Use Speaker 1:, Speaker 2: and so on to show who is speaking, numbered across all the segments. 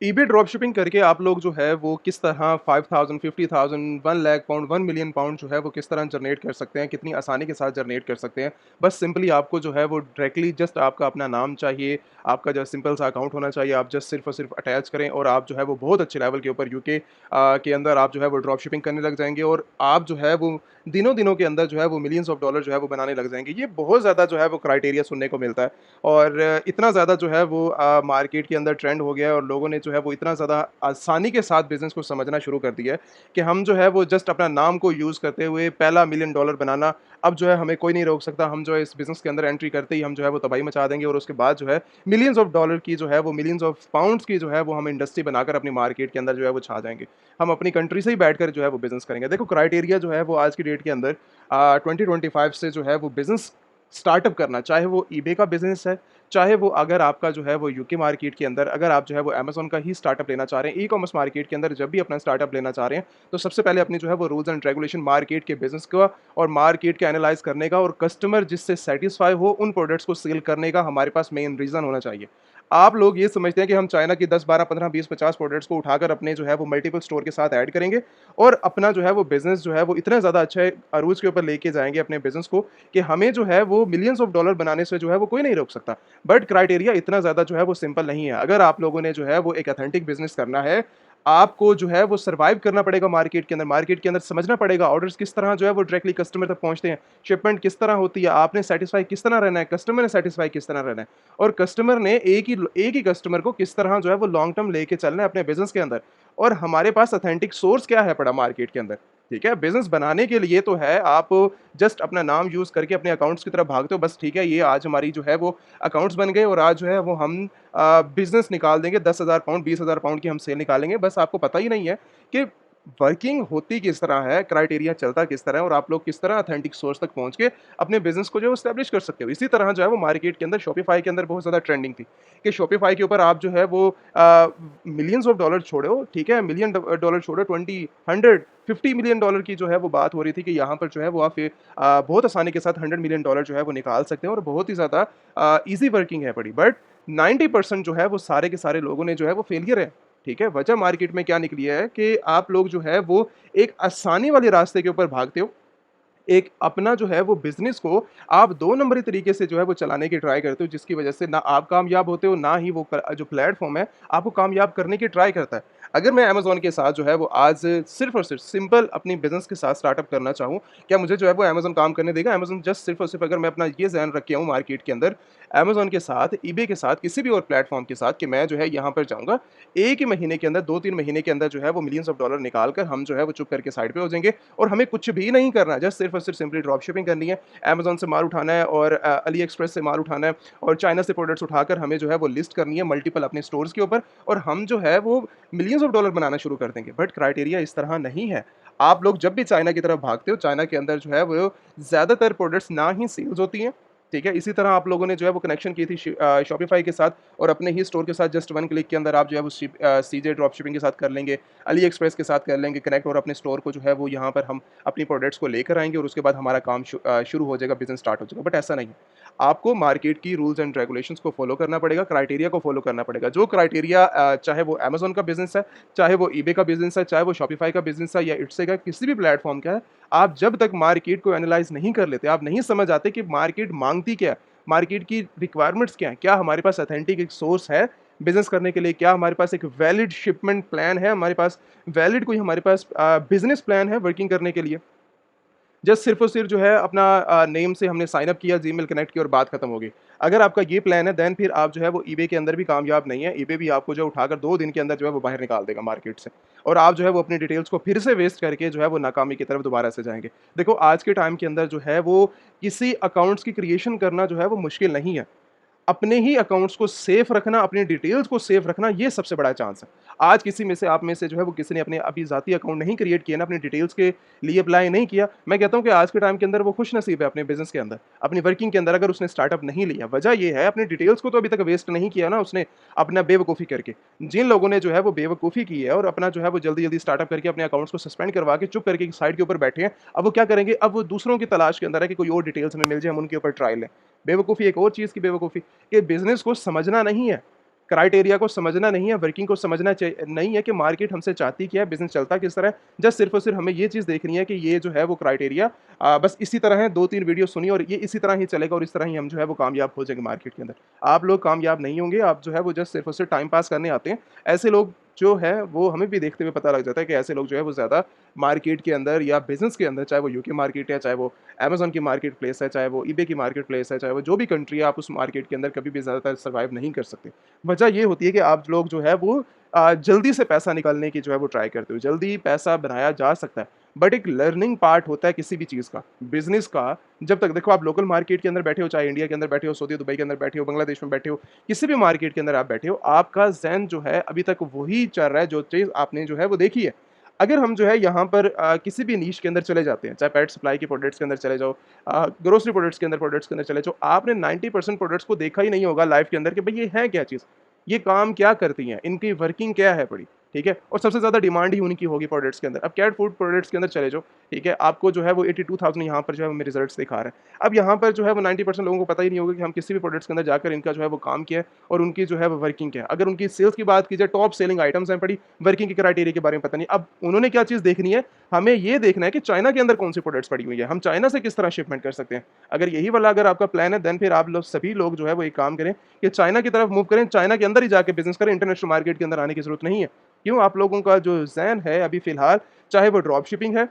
Speaker 1: EBay dropshipping करके आप लोग जो है वो किस तरह 5000 50,000 1 लाख पाउंड 1 मिलियन पाउंड जो है वो किस तरह जनरेट कर सकते हैं, कितनी आसानी के साथ जनरेट कर सकते हैं। बस सिंपली आपको जो है वो डायरेक्टली जस्ट आपका अपना नाम चाहिए, आपका जो सिंपल सा अकाउंट होना चाहिए, आप जस्ट सिर्फ़ और सिर्फ़ अटैच करें और आप जो है वो बहुत अच्छे लेवल के ऊपर यूके के अंदर आप जो है वो ड्रॉपशिपिंग करने लग जाएँगे और आप जो है वो दिनों-दिनों के अंदर जो है वो मिलियंस ऑफ डॉलर जो है वो बनाने लग जाएँगे। ये बहुत ज़्यादा जो है वो क्राइटेरिया सुनने को मिलता है और इतना ज़्यादा जो है वो मार्केट के अंदर ट्रेंड हो गया है और लोगों ने जो है वो इतना ज़्यादा आसानी के साथ बिज़नेस को समझना शुरू कर दिया है कि हम जो है वो जस्ट अपना नाम को यूज़ करते हुए पहला मिलियन डॉलर बनाना, अब जो है हमें कोई नहीं रोक सकता। हम जो है इस बिज़नेस के अंदर एंट्री करते ही हम जो है वो तबाही मचा देंगे और उसके बाद जो है मिलियंस ऑफ डॉलर की जो है वो मिलियंस ऑफ पाउंड्स की जो है वो हम इंडस्ट्री बनाकर अपनी मार्केट के अंदर जो है वो छा जाएँगे। हम अपनी कंट्री से ही बैठकर जो है वो बिज़नेस करेंगे। देखो क्राइटेरिया जो है वो आज की डेट के अंदर 2025 से जो है वो बिज़नेस स्टार्टअप करना, चाहे वो ईबे का बिज़नेस है, चाहे वो अगर आपका जो है वो यूके मार्केट के अंदर अगर आप जो है वो अमेज़न का ही स्टार्टअप लेना चाह रहे हैं, ई-कॉमर्स मार्केट के अंदर जब भी अपना स्टार्टअप लेना चाह रहे हैं, तो सबसे पहले अपनी जो है वो रूल्स एंड रेगुलेशन मार्केट के बिज़नेस का और मार्केट के एनालाइज़ करने का और कस्टमर जिससे सैटिस्फाई हो उन प्रोडक्ट्स को सेल करने का हमारे पास मेन रीज़न होना चाहिए। आप लोग ये समझते हैं कि हम चाइना की 10, 12, 15, 20, 50 प्रोडक्ट्स को उठाकर अपने जो है वो मल्टीपल स्टोर के साथ ऐड करेंगे और अपना जो है वो बिज़नेस जो है वो इतना ज़्यादा अच्छा अरूज के ऊपर लेके जाएँगे अपने बिज़नेस को कि हमें जो है वो मिलियंस ऑफ डॉलर बनाने से जो है वो कोई नहीं रोक सकता। बट क्राइटेरिया इतना ज़्यादा जो है वो सिंपल नहीं है। अगर आप लोगों ने जो है वो एक ऑथेंटिक बिज़नेस करना है, आपको जो है वो सर्वाइव करना पड़ेगा मार्केट के अंदर। मार्केट के अंदर समझना पड़ेगा ऑर्डर्स किस तरह जो है वो डायरेक्टली कस्टमर तक पहुँचते हैं। शिपमेंट किस तरह होती है, आपने सैटिस्फाई किस तरह रहना है, कस्टमर ने सैटिस्फाई किस तरह रहना है और कस्टमर ने एक ही कस्टमर को किस तरह जो है वो लॉन्ग टर्म लेके चलना है अपने बिज़नेस के अंदर। और हमारे पास ऑथेंटिक सोर्स क्या है पड़ा मार्केट के अंदर, ठीक है? बिज़नेस बनाने के लिए तो है आप जस्ट अपना नाम यूज़ करके अपने अकाउंट्स की तरफ भागते हो बस ठीक है, ये आज हमारी जो है वो अकाउंट्स बन गए और आज जो है वो हम बिज़नेस निकाल देंगे 10,000 पाउंड 20,000 पाउंड की हम सेल निकालेंगे। बस आपको पता ही नहीं है कि वर्किंग होती किस तरह है, क्राइटेरिया चलता किस तरह है और आप लोग किस तरह ऑथेंटिक सोर्स तक पहुँच के अपने बिज़नेस को जो है एस्टेब्लिश कर सकते हो। इसी तरह जो है वो मार्केट के अंदर शॉपिफ़ाई के अंदर बहुत ज़्यादा ट्रेंडिंग थी कि शॉपिफ़ाई के ऊपर आप जो है वो मिलियंस ऑफ डॉलर छोड़ो, ठीक है? मिलियन डॉलर छोड़ो 20, 100, 50 मिलियन डॉलर की जो है वो बात हो रही थी कि यहाँ पर जो है वो आप बहुत आसानी के साथ 100 मिलियन डॉलर जो है वो निकाल सकते हैं और बहुत ही ज़्यादा ईज़ी वर्किंग है बड़ी। बट 90% जो है वो सारे के सारे लोगों ने जो है वो फेलियर है, ठीक है? वजह मार्केट में क्या निकली है कि आप लोग जो है वो एक आसानी वाले रास्ते के ऊपर भागते हो एक अपना जो है वो बिज़नेस को आप 2 नंबरी तरीके से जो है वो चलाने की ट्राई करते हो जिसकी वज़ह से ना आप कामयाब होते हो, ना ही वो जो प्लेटफ़ॉर्म है आपको कामयाब करने की ट्राई करता है। अगर मैं अमेज़न के साथ जो है वो आज सिर्फ़ और सिर्फ़ सिंपल अपनी बिज़नेस के साथ स्टार्टअप करना चाहूँ, क्या मुझे जो है वो अमेज़न काम करने देगा? अमेज़न जस्ट सिर्फ़ और सिर्फ़ अगर मैं अपना ये ज़हन रख के आऊँ मार्केट के अंदर, अमेज़न के साथ, ईबे के साथ, किसी भी और प्लेटफ़ॉर्म के साथ कि मैं जो है यहाँ पर जाऊँगा, 1 ही महीने के अंदर 2-3 महीने के अंदर जो है वो मिलियंस ऑफ डॉलर निकाल कर हम जो है वो चुप करके साइड पे हो जाएँगे और हमें कुछ भी नहीं करना है, जस्ट सिर्फ़ और सिर्फ़ सिंपली ड्रॉप शिपिंग करनी है। अमेज़न से माल उठाना है और अली एक्सप्रेस से माल उठाना है और चाइना से प्रोडक्ट्स उठाकर हमें जो है वो लिस्ट करनी है मल्टीपल अपने स्टोर्स के ऊपर और हम जो है वो मिलियंस ऑफ डॉलर बनाना शुरू कर देंगे। बट क्राइटेरिया इस तरह नहीं है। आप लोग जब भी चाइना की तरफ भागते हो, चाइना के अंदर जो है वो ज़्यादातर प्रोडक्ट्स ना ही सेल्स होती हैं, ठीक है? इसी तरह आप लोगों ने जो है वो कनेक्शन की थी शॉपिफ़ाई के साथ और अपने ही स्टोर के साथ जस्ट 1 क्लिक के अंदर आप जो है वो सीजे ड्रॉप शिपिंग के साथ कर लेंगे, अली एक्सप्रेस के साथ कर लेंगे कनेक्ट और अपने स्टोर को जो है वो यहाँ पर हम अपनी प्रोडक्ट्स को लेकर आएँगे और उसके बाद हमारा काम शुरू हो जाएगा, बिज़नेस स्टार्ट हो जाएगा। बट ऐसा नहीं है। आपको मार्केट की रूल्स एंड रेगुलेशंस को फ़ॉलो करना पड़ेगा, क्राइटेरिया को फ़ॉलो करना पड़ेगा। जो क्राइटेरिया चाहे वो अमेज़न का बिज़नेस है, चाहे वो ईबे का बिज़नेस है, चाहे वो शॉपिफ़ाई का बिज़नेस है या इट्से का किसी भी प्लेटफ़ॉर्म का है, आप जब तक मार्केट को एनालाइज़ नहीं कर लेते, आप नहीं समझ आते कि मार्केट माँगती क्या है, मार्केट की रिक्वायरमेंट्स क्या हैं, क्या हमारे पास ऑथेंटिक एक सोर्स है बिज़नेस करने के लिए, क्या हमारे पास एक वैलिड शिपमेंट प्लान है, हमारे पास वैलिड कोई हमारे पास बिज़नेस प्लान है वर्किंग करने के लिए। जस्ट सिर्फ़ और सिर्फ़ जो है अपना नेम से हमने साइन अप किया, जीमेल कनेक्ट किया और बात खत्म हो गई। अगर आपका ये प्लान है देन फिर आप जो है वो ईबे के अंदर भी कामयाब नहीं है। ईबे भी आपको जो है उठाकर 2 दिन के अंदर जो है वो बाहर निकाल देगा मार्केट से और आप जो है वो अपनी डिटेल्स को फिर से वेस्ट करके जो है वो नाकामी की तरफ दोबारा से जाएँगे। देखो आज के टाइम के अंदर जो है वो किसी अकाउंट्स की क्रिएशन करना जो है वो मुश्किल नहीं है। अपने ही अकाउंट्स को सेफ रखना, अपनी डिटेल्स को सेफ रखना, ये सबसे बड़ा चांस है। आज किसी में से आप में से जो है वो किसी ने अपने अभी ज़ाती अकाउंट नहीं क्रिएट किया ना, अपनी डिटेल्स के लिए अप्लाई नहीं किया, मैं कहता हूँ कि आज के टाइम के अंदर वो खुशनसीब है अपने बिज़नेस के अंदर, अपनी वर्किंग के अंदर अगर उसने स्टार्टअप नहीं लिया। वजह ये है अपनी डिटेल्स को तो अभी तक वेस्ट नहीं किया ना उसने, अपना बेवकूफ़ी करके। जिन लोगों ने जो है वो बेवकूफ़ी की है और अपना जो है वो जल्दी-जल्दी स्टार्टअप करके अपने अकाउंट्स को सस्पेंड करवा के चुप करके साइड के ऊपर बैठे हैं, अब वो क्या करेंगे? अब वो दूसरों की तलाश के अंदर है कि कोई और डिटेल्स हमें मिल जाए, हम उनके ऊपर ट्रायल लें। बेवकूफ़ी एक और चीज़ की बेवकूफ़ी कि बिज़नेस को समझना नहीं है। क्राइटेरिया को समझना नहीं है, वर्किंग को समझना नहीं है कि मार्केट हमसे चाहती क्या है, बिज़नेस चलता किस तरह है। जस्ट सिर्फ़ और सिर्फ़ हमें ये चीज़ देखनी है कि ये जो है वो क्राइटेरिया बस इसी तरह है, 2-3 वीडियो सुनी और ये इसी तरह ही चलेगा और इस तरह ही हम जो है वो कामयाब हो जाएँगे मार्केट के अंदर। आप लोग कामयाब नहीं होंगे, आप जो है वो जस्ट सिर्फ़ और सिर्फ़ टाइम पास करने आते हैं। ऐसे लोग जो है वो हमें भी देखते हुए पता लग जाता है कि ऐसे लोग जो है वो ज़्यादा मार्केट के अंदर या बिज़नेस के अंदर, चाहे वो यूके मार्केट है, चाहे वो अमेज़न की मार्केट प्लेस है, चाहे वो ईबे की मार्केट प्लेस है, चाहे वो जो भी कंट्री है, आप उस मार्केट के अंदर कभी भी ज़्यादातर सर्वाइव नहीं कर सकते। वजह ये होती है कि आप लोग जो है वो जल्दी से पैसा निकालने की जो है वो ट्राई करते हो। जल्दी पैसा बनाया जा सकता है, बट एक लर्निंग पार्ट होता है किसी भी चीज़ का, बिज़नेस का। जब तक देखो आप लोकल मार्केट के अंदर बैठे हो, चाहे इंडिया के अंदर बैठे हो, सऊदी दुबई के अंदर बैठे हो, बांग्लादेश में बैठे हो, किसी भी मार्केट के अंदर आप बैठे हो, आपका ज़हन जो है अभी तक वही चल रहा है जो चीज़ आपने जो है वो देखी है। अगर हम जो है यहाँ पर किसी भी नीश के अंदर चले जाते हैं, चाहे पेट सप्लाई के प्रोडक्ट्स के अंदर चले जाओ, ग्रोसरी प्रोडक्ट्स के अंदर चले जाओ, आपने 90% प्रोडक्ट्स को देखा ही नहीं होगा लाइफ के अंदर कि भाई ये है क्या चीज़? ये काम क्या करती हैं? इनकी वर्किंग क्या है बड़ी? ठीक है? और सबसे ज़्यादा डिमांड ही उनकी होगी प्रोडक्ट्स के अंदर। अब कैट फूड प्रोडक्ट्स के अंदर चले जाओ, ठीक है? आपको जो है वो 82,000 यहाँ पर जो है हमें रिज़ल्ट्स दिखा रहा है। अब यहाँ पर जो है वो 90% लोगों को पता ही नहीं होगा कि हम किसी भी प्रोडक्ट्स के अंदर जाकर इनका जो है वो काम क्या है और उनकी जो है वो वर्किंग क्या है। अगर उनकी सेल्स की बात की जाए, टॉप सेलिंग आइटम्स हैं बड़ी, वर्किंग के क्राइटेरिया के बारे में पता नहीं। अब उन्होंने क्या चीज़ देखनी है, हमें ये देखना है कि चाइना के अंदर कौन-सी प्रोडक्ट्स पड़ी हुई है, हम चाइना से किस तरह शिपमेंट कर सकते हैं। अगर यही वाला अगर आपका प्लान है, देन फिर आप लोग सभी लोग जो है वो एक काम करें कि चाइना की तरफ मूव करें, चाइना के अंदर ही जाके बिज़नेस करें, इंटरनेशनल मार्केट के अंदर आने की ज़रूरत नहीं है। क्यों? आप लोगों का जो ज़हन है अभी फ़िलहाल, चाहे वो ड्रॉप शिपिंग है,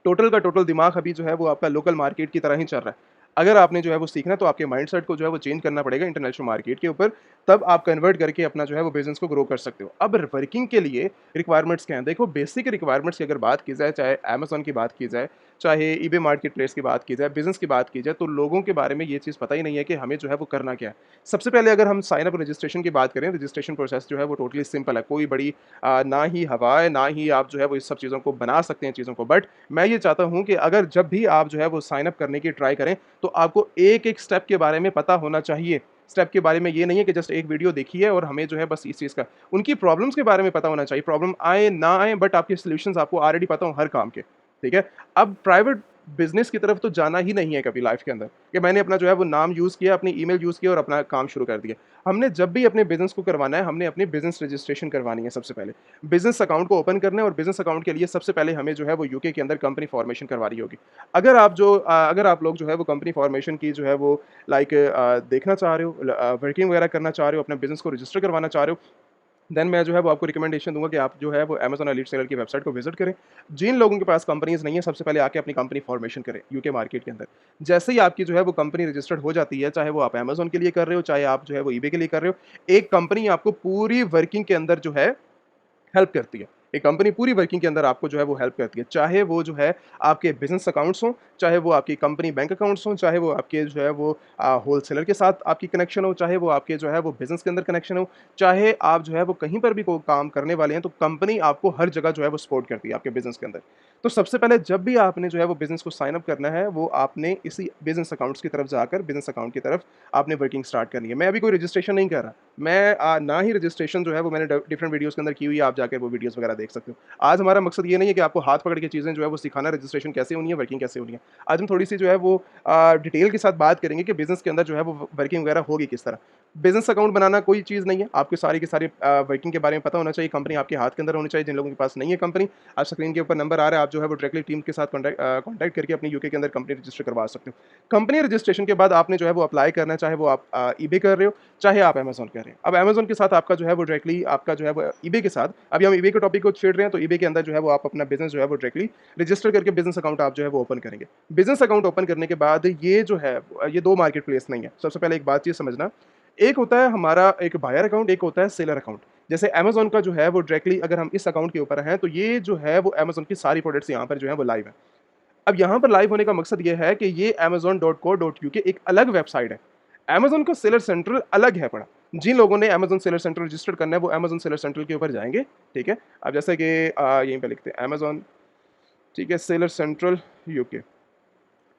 Speaker 1: टोटल का टोटल दिमाग अभी जो है वो आपका लोकल मार्केट की तरह ही चल रहा है। अगर आपने जो है वो सीखना है तो आपके माइंडसेट को जो है वो चेंज करना पड़ेगा इंटरनेशनल मार्केट के ऊपर, तब आप कन्वर्ट करके अपना जो है वो बिज़नेस को ग्रो कर सकते हो। अब वर्किंग के लिए रिक्वायरमेंट्स क्या हैं? देखो बेसिक रिक्वायरमेंट्स की अगर बात की जाए, चाहे अमेज़न की बात की जाए, चाहे ईबे मार्केट प्लेस की बात की जाए, बिज़नेस की बात की जाए, तो लोगों के बारे में ये चीज़ पता ही नहीं है कि हमें जो है वो करना क्या है। सबसे पहले अगर हम साइन अप रजिस्ट्रेशन की बात करें, रजिस्ट्रेशन प्रोसेस जो है वो टोटली सिंपल है। कोई बड़ी ना ही हवा है, ना ही आप जो है वो इस सब चीज़ों को बना सकते हैं चीज़ों को। बट मैं ये चाहता हूँ कि अगर जब भी आप जो है वो साइन अप करने की ट्राई करें, तो आपको एक-एक स्टेप के बारे में पता होना चाहिए। स्टेप के बारे में ये नहीं है कि जस्ट एक वीडियो देखी है और हमें जो है बस इस चीज़ का, उनकी प्रॉब्लम्स के बारे में पता होना चाहिए। प्रॉब्लम आए, ना आए, बट आपके सॉल्यूशंस आपको ऑलरेडी पता हो हर काम के, ठीक है? अब प्राइवेट बिज़नेस की तरफ तो जाना ही नहीं है कभी लाइफ़ के अंदर, कि मैंने अपना जो है वो नाम यूज़ किया, अपनी ईमेल यूज़ किया और अपना काम शुरू कर दिया। हमने जब भी अपने बिज़नेस को करवाना है, हमने अपनी बिज़नेस रजिस्ट्रेशन करवानी है सबसे पहले। बिज़नेस अकाउंट को ओपन करना है और बिज़नेस अकाउंट के लिए सबसे पहले हमें जो है वो यूके के अंदर कंपनी फॉर्मेशन करवानी होगी। अगर आप लोग जो है वो कंपनी फॉर्मेशन की जो है वो लाइक देखना चाह रहे हो, वर्किंग वगैरह करना चाह रहे हो, अपने बिज़नेस को रजिस्टर करवाना चाह रहे हो, देन मैं जो है वो आपको रिकमेंडेशन दूँगा कि आप जो है वो अमेज़न एलीट सेलर की वेबसाइट को विज़िट करें। जिन लोगों के पास कंपनीज़ नहीं है, सबसे पहले आके अपनी कंपनी फॉर्मेशन करें यूके मार्केट के अंदर। जैसे ही आपकी जो है वो कंपनी रजिस्टर्ड हो जाती है, चाहे वो आप अमेज़न के लिए कर रहे हो, चाहे आप जो है वो ईबे के लिए कर रहे हो, एक कंपनी आपको पूरी वर्किंग के अंदर जो है हेल्प करती है। एक कंपनी पूरी वर्किंग के अंदर आपको जो है वो हेल्प करती है। चाहे वो जो है आपके बिज़नेस अकाउंट्स हों, चाहे वो आपकी कंपनी बैंक अकाउंट्स हों, चाहे वो आपके जो है वो होलसेलर के साथ आपकी कनेक्शन हो, चाहे वो आपके जो है वो बिज़नेस के अंदर कनेक्शन हो, चाहे आप जो है वो कहीं पर भी को काम करने वाले हैं, तो कंपनी आपको हर जगह जो है वो सपोर्ट करती है आपके बिज़नेस के अंदर। तो सबसे पहले जब भी आपने जो है वो बिज़नेस को साइन अप करना है, वो आपने इसी बिज़नेस अकाउंट्स की तरफ जाकर बिज़नेस अकाउंट की तरफ आपने वर्किंग स्टार्ट करनी है। मैं अभी कोई रजिस्ट्रेशन नहीं कर रहा। मैं ना ही रजिस्ट्रेशन जो है वो मैंने डिफरेंट वीडियोज़ के अंदर की हुई है, आप जाके वो वीडियोज़ वगैरह देख सकते हो। आज हमारा मकसद ये नहीं है कि आपको हाथ पकड़ के चीज़ें जो है वो सिखाना, रजिस्ट्रेशन कैसे होनी है, वर्किंग कैसे होनी है। आज हम थोड़ी-सी जो है वो डिटेल के साथ बात करेंगे कि बिज़नेस के अंदर जो है वो वर्किंग वगैरह होगी किस तरह। बिज़नेस अकाउंट बनाना कोई चीज़ नहीं है, आपको सारी की सारी वर्किंग के बारे में पता होना चाहिए, कंपनी आपके हाथ के अंदर होनी चाहिए। जिन लोगों के पास नहीं है कंपनी, आज स्क्रीन के ऊपर नंबर आ रहा है, आप जो है वो डायरेक्टली टीम के साथ कॉन्टैक्ट करके अपनी यूके के अंदर कंपनी रजिस्टर करवा सकते हो। कंपनी रजिस्ट्रेशन के बाद आपने जो है वो अप्लाई करना है, चाहे वो आप ईबे कर रहे हो, चाहे आप अमेज़न कर रहे हैं। अब अमेज़न के साथ आपका जो है वो डायरेक्टली आपका जो है वो ईबे के साथ, अभी हम ईबे के टॉपिक को छेड़ रहे हैं, तो ईबे के अंदर जो है वो आप अपना बिज़नेस जो है वो डायरेक्टली रजिस्टर करके बिज़नेस अकाउंट आप जो है वो ओपन करेंगे। बिज़नेस अकाउंट ओपन करने के बाद ये जो है ये 2 मार्केट प्लेस नहीं है। सबसे पहले एक बात ये समझना, एक होता है हमारा एक बायर अकाउंट, एक होता है सेलर अकाउंट। जैसे अमेज़न का जो है वो डायरेक्टली अगर हम इस अकाउंट के ऊपर हैं, तो ये जो है वो अमेज़न की सारी प्रोडक्ट्स यहाँ पर जो है वो लाइव है। अब यहाँ पर लाइव होने का मकसद ये है कि ये amazon.co.uk एक अलग वेबसाइट है। अमेज़न का सेलर सेंट्रल अलग है पड़ा। जिन लोगों ने अमेज़न सेलर सेंट्रल रजिस्टर करना है, वो अमेज़न सेलर सेंट्रल के ऊपर जाएँगे, ठीक है? अब जैसे कि यहीं पे लिखते हैं अमेज़न, ठीक है, सेलर सेंट्रल यूके।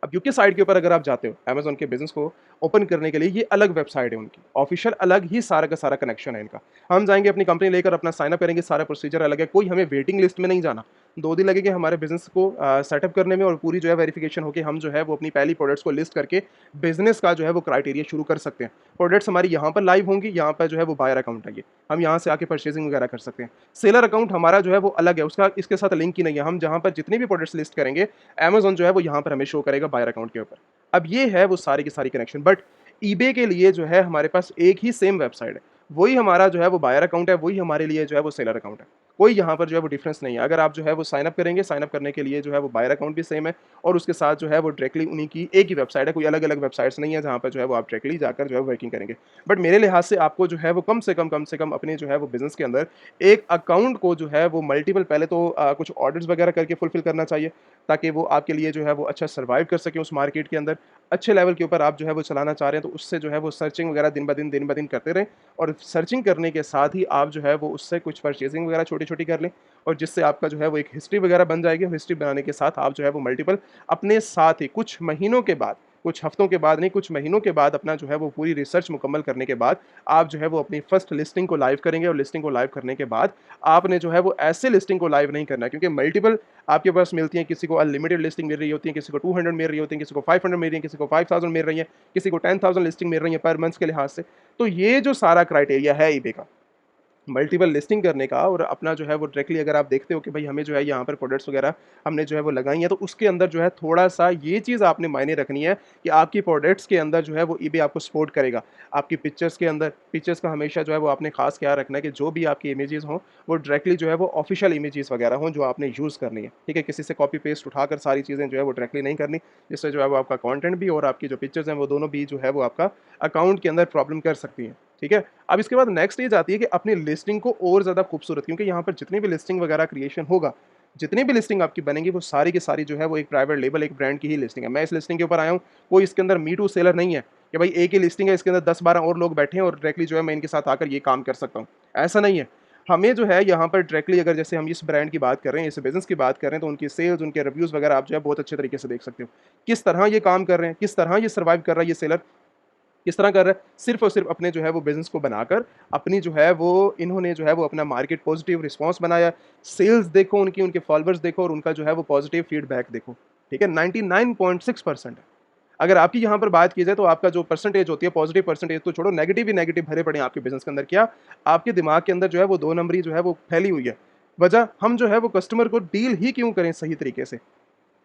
Speaker 1: अब यूके साइट के ऊपर अगर आप जाते हो अमेज़न के बिज़नेस को ओपन करने के लिए, ये अलग वेबसाइट है उनकी, ऑफ़िशियल अलग ही सारा का सारा कनेक्शन है इनका। हम जाएँगे अपनी कंपनी लेकर अपना साइन अप करेंगे, सारा प्रोसीजर अलग है, कोई हमें वेटिंग लिस्ट में नहीं जाना। 2 दिन लगेंगे हमारे बिज़नेस को सेटअप करने में और पूरी जो है वेरिफिकेशन होके हम जो है वो अपनी पहली प्रोडक्ट्स को लिस्ट करके बिज़नेस का जो है वो क्राइटेरिया शुरू कर सकते हैं। प्रोडक्ट्स हमारी यहाँ पर लाइव होंगी, यहाँ पर जो है वो बायर अकाउंट है ये। हम यहाँ से आके परचेज़िंग वगैरह कर सकते हैं। सेलर अकाउंट हमारा जो है वो अलग है, उसका इसके साथ लिंक ही नहीं है। हम जहाँ पर जितनी भी प्रोडक्ट्स लिस्ट करेंगे, अमेज़न जो है वो यहाँ पर हमें शो करेगा बायर अकाउंट के ऊपर। अब ये है वो सारी की सारी कनेक्शन, बट ईबे के लिए जो है हमारे पास एक ही सेम वेबसाइट है। वही हमारा जो है वो बायर अकाउंट है, वही हमारे लिए जो है वो सेलर अकाउंट है। कोई यहाँ पर जो है वो डिफरेंस नहीं है। अगर आप जो है वो साइन अप करेंगे, साइन अप करने के लिए जो है वो बायर अकाउंट भी सेम है और उसके साथ जो है वो डायरेक्टली उन्हीं की एक ही वेबसाइट है, कोई अलग-अलग वेबसाइट्स नहीं है जहाँ पर जो है वो आप डायरेक्टली जाकर जो है वर्किंग करेंगे। बट मेरे लिहाज से आपको जो है वो कम से कम अपने जो है वो बिज़नेस के अंदर एक अकाउंट को जो है वो मल्टीपल पहले तो कुछ ऑर्डर्स वगैरह करके फुलफिल करना चाहिए, ताकि वो आपके लिए जो है वो अच्छा सर्वाइव कर सकें उस मार्केट के अंदर। अच्छे लेवल के ऊपर आप जो है वो चलाना चाह रहे हैं, तो उससे जो है वो सर्चिंग वगैरह दिन ब दिन करते रहें और सर्चिंग करने के साथ ही आप जो है वो उससे कुछ परचेज़िंग वगैरह छोटी-छोटी कर लें और जिससे आपका जो है वो एक हिस्ट्री वगैरह बन जाएगी। हिस्ट्री बनाने के साथ आप जो है वो मल्टीपल अपने साथ ही कुछ महीनों के बाद, कुछ हफ्तों के बाद नहीं, कुछ महीनों के बाद अपना जो है वो पूरी रिसर्च मुकम्मल करने के बाद आप जो है वो अपनी फर्स्ट लिस्टिंग को लाइव करेंगे और लिस्टिंग को लाइव करने के बाद आपने जो है वो ऐसे लिस्टिंग को लाइव नहीं करना है, क्योंकि मल्टीपल आपके पास मिलती हैं। किसी को अनलिमिटेड लिस्टिंग मिल रही होती है, किसी को 200 मिल रही होती है, किसी को 500 मिल रही है, किसी को 5000 मिल रही है, किसी को 10,000 लिस्टिंग मिल रही है पर मंथ के लिहाज से। तो ये जो सारा क्राइटेरिया है ईबे का मल्टीपल लिस्टिंग करने का और अपना जो है वो डायरेक्टली अगर आप देखते हो कि भाई हमें जो है यहाँ पर प्रोडक्ट्स वगैरह हमने जो है वो लगाई हैं, तो उसके अंदर जो है थोड़ा-सा ये चीज़ आपने मायने रखनी है कि आपकी प्रोडक्ट्स के अंदर जो है वो ईबे आपको सपोर्ट करेगा। आपकी पिक्चर्स के अंदर पिक्चर्स का हमेशा जो है वो आपने ख़ास ख्याल रखना है कि जो भी आपकी इमेजेस हों, वो डायरेक्टली जो है वो ऑफ़िशियल इमेजेस वगैरह हों जो आपने यूज़ करनी है। ठीक है? किसी से कॉपी पेस्ट उठाकर सारी चीज़ें जो है वो डायरेक्टली नहीं करनी, जिससे जो है वो आपका कंटेंट भी और आपकी जो पिक्चर्स हैं वो दोनों भी जो है वो आपका अकाउंट के अंदर प्रॉब्लम कर सकती हैं। ठीक है? अब इसके बाद नेक्स्ट स्टेज आती है कि अपनी लिस्टिंग को और ज़्यादा खूबसूरत, क्योंकि यहाँ पर जितनी भी लिस्टिंग वगैरह क्रिएशन होगा, जितनी भी लिस्टिंग आपकी बनेगी वो सारी की सारी जो है वो एक प्राइवेट लेबल, एक ब्रांड की ही लिस्टिंग है। मैं इस लिस्टिंग के ऊपर आया हूँ, कोई इसके अंदर मी टू सेलर नहीं है कि भाई एक ही लिस्टिंग है, इसके अंदर 10-12 और लोग बैठे हैं और डायरेक्टली जो है मैं इनके साथ आकर ये काम कर सकता हूँ। ऐसा नहीं है। हमें जो है यहाँ पर डायरेक्टली अगर जैसे हम इस ब्रांड की बात कर रहे हैं, इस बिज़नेस की बात कर रहे हैं, तो उनकी सेल्स, उनके रिव्यूज़ वगैरह आप जो है बहुत अच्छे तरीके से देख सकते हो। किस तरह ये काम कर रहे हैं, किस तरह ये सर्वाइव कर रहा है ये सेलर, किस तरह कर रहा है? सिर्फ़ और सिर्फ़ अपने जो है वो बिज़नेस को बनाकर अपनी जो है वो इन्होंने जो है वो अपना मार्केट पॉज़िटिव रिस्पॉन्स बनाया। सेल्स देखो उनकी, उनके फॉलोवर्स देखो और उनका जो है वो पॉज़िटिव फीडबैक देखो। ठीक है? 99.6% है। अगर आपकी यहाँ पर बात की जाए तो आपका जो परसेंटेज होती है, पॉज़िटिव परसेंटेज तो छोड़ो, नेगेटिव ही नेगेटिव भरे पड़े हैं आपके बिज़नेस के अंदर। क्या? आपके दिमाग के अंदर जो है वो 2 नंबरी जो है वो फैली हुई है। वजह हम जो है वो कस्टमर को डील ही क्यों करें सही तरीके से?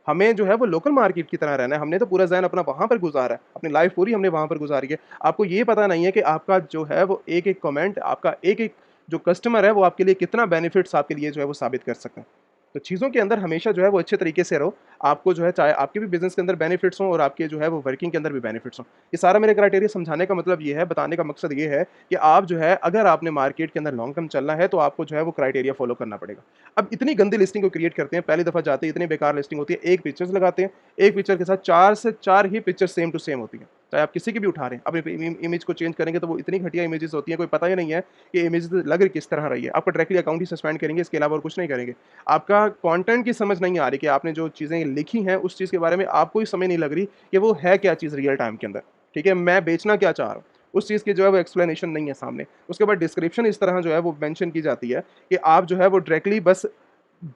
Speaker 1: हमें जो है वो लोकल मार्केट की तरह रहना है, हमने तो पूरा ज़हन अपना वहाँ पर गुज़ारा है, अपनी लाइफ़ पूरी हमने वहाँ पर गुज़ारी है। आपको ये पता नहीं है कि आपका जो है वो एक-एक कमेंट, आपका एक-एक जो कस्टमर है वो आपके लिए कितना बेनिफिट्स आपके लिए जो है वो साबित कर सकता है। तो चीज़ों के अंदर हमेशा जो है वो अच्छे तरीके से रहो, आपको जो है चाहे आपके भी बिज़नेस के अंदर बेनिफिट्स हों और आपके जो है वो वर्किंग के अंदर भी बेनिफिट्स हों। ये सारा मेरे क्राइटेरिया समझाने का मतलब ये है, बताने का मकसद ये है कि आप जो है अगर आपने मार्केट के अंदर लॉन्ग टर्म चलना है तो आपको जो है वो क्राइटेरिया फ़ॉलो करना पड़ेगा। अब इतनी गंदी लिस्टिंग को क्रिएट करते हैं, पहली दफ़ा जाते ही इतनी बेकार लिस्टिंग होती है, एक पिक्चर्स लगाते हैं, एक पिक्चर के साथ 4 से 4 ही पिक्चर सेम टू सेम होती हैं। चाहे आप किसी की भी उठा रहे हैं, अपनी इमेज को चेंज करेंगे तो वो इतनी घटिया इमेजेस होती हैं, कोई पता ही नहीं है कि इमेज लग किस तरह रही है। आपका डायरेक्टली अकाउंट ही सस्पेंड करेंगे, इसके अलावा और कुछ नहीं करेंगे। आपका कंटेंट की समझ नहीं आ रही कि आपने जो चीज़ें लिखी हैं, उस चीज़ के बारे में आपको ही समझ नहीं लग रही कि वो है क्या चीज़ रियल टाइम के अंदर। ठीक है? मैं बेचना क्या चाह रहा हूँ, उस चीज़ की जो है वो एक्सप्लेनेशन नहीं है सामने। उसके बाद डिस्क्रिप्शन इस तरह जो है वो मेंशन की जाती है कि आप जो है वो डायरेक्टली बस